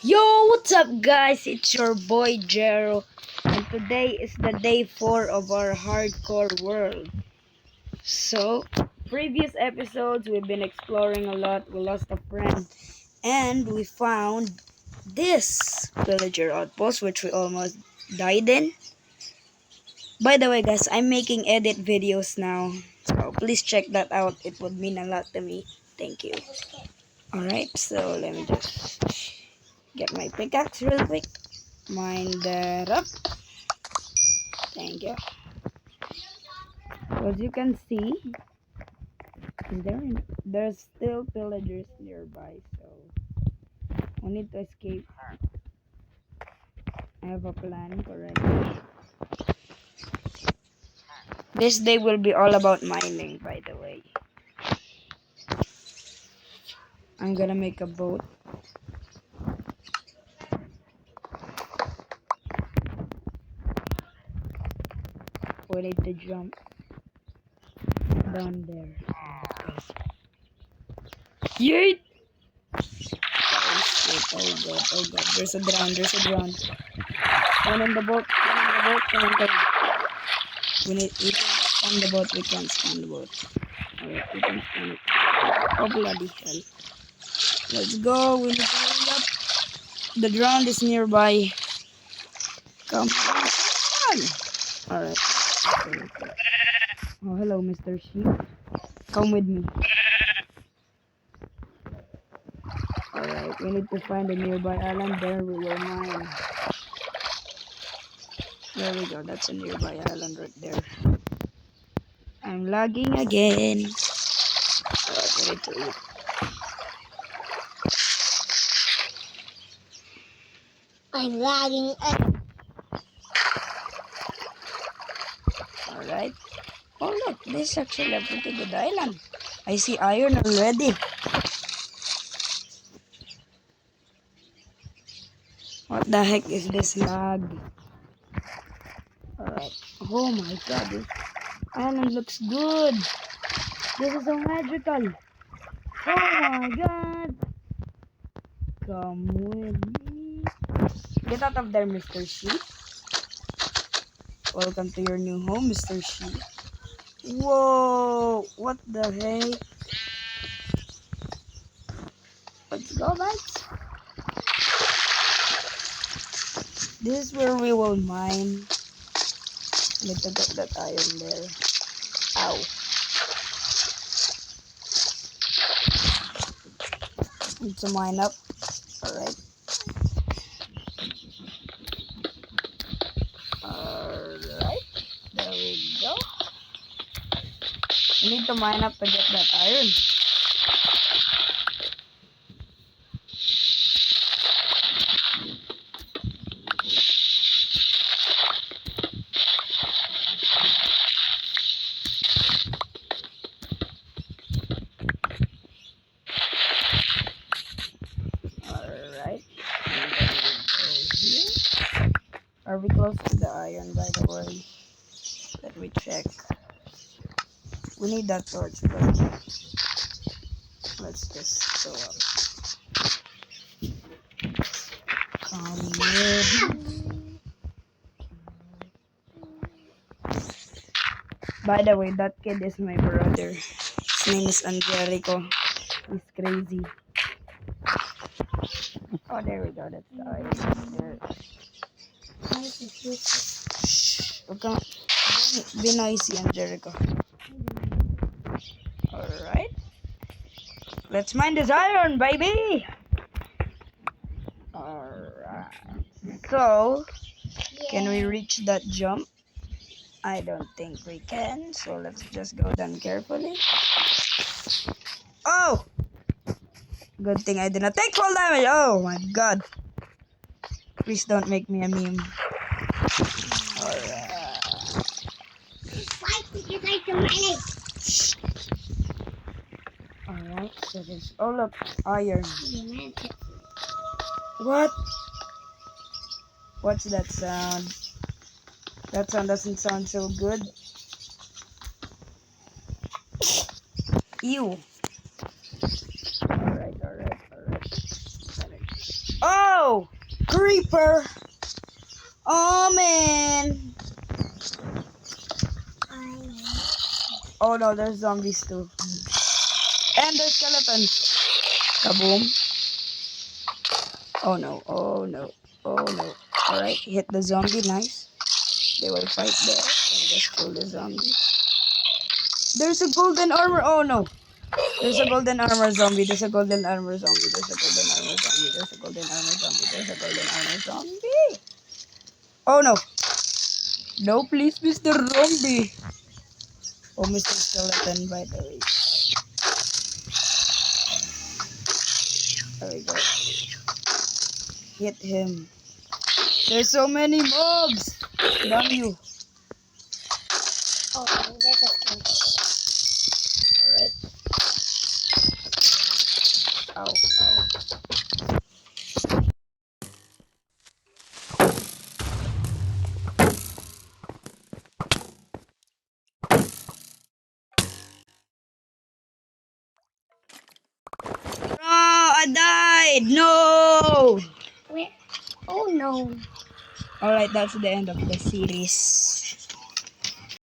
Yo, what's up guys? It's your boy Jero, and today is the day 4 of our hardcore world. So, previous episodes we've been exploring a lot, we lost a friend, and we found this villager outpost which we almost died in. By the way guys, I'm making edit videos now, so please check that out, it would mean a lot to me. Thank you. Alright, so let me just get my pickaxe real quick. Mine that up. Thank you. As you can see, there's still villagers nearby, so we need to escape. I have a plan already. This day will be all about mining, by the way. I'm gonna make a boat. We need to jump down there. Yeet! Oh shit, oh god, there's a drown. One in the boat, come on. We can spawn the boat, Alright, we can spawn it. Oh bloody hell. Let's go, we need to hurry up. The drown is nearby. Come on! Alright. Oh, hello, Mr. Sheep. Come with me. Alright, we need to find a nearby island. There we will mine. There we go, that's a nearby island right there. I'm lagging again. Alright, we need to eat. I'm lagging. Alright. Oh look, this is actually a pretty good island. I see iron already. What the heck is this lag? Alright. Oh my god, this island looks good. This is so magical. Oh my god. Come with me. Get out of there, Mr. Sheep. Welcome to your new home, Mr. Sheep. Whoa, what the heck? Let's go, guys. This is where we will mine. Need to get that iron there. Ow. Need to mine up. Alright. Alright. There we go. We need to mine up to get that iron. Alright. Are we close to the iron, by the way? Let me check. We need that torch, but let's just go up. Come with me. By the way, that kid is my brother. His name is Angelico. He's crazy. Oh, there we go. That's the iron there. Shh. Okay. Be noisy, Angelico. Alright. Let's mine this iron, baby! Alright. So, can we reach that jump? I don't think we can, so let's just go down carefully. Oh! Good thing I did not take full damage. Oh my god. Please don't make me a meme. Alright. Alright, so there's all of iron. What? What's that sound? That sound doesn't sound so good. Ew. Alright. Oh! no! Creeper! Oh man! Oh no, there's zombies too. And there's skeletons. Kaboom. Oh no, oh no, oh no. Alright, hit the zombie, nice. They will fight there. Let me just kill the zombie. There's a golden armor, oh no. There's a golden armor zombie, there's a golden armor zombie, there's a golden armor zombie, there's a golden armor zombie, there's a golden armor zombie. Oh no. No, please, Mr. Zombie. Oh, Mr. Skeleton, by the way. There we go. Hit him. There's so many mobs. Damn you. Oh, there's a thing. Alright. Ow, ow. Bro, I died. No. Where? Oh no. Alright, that's the end of the series.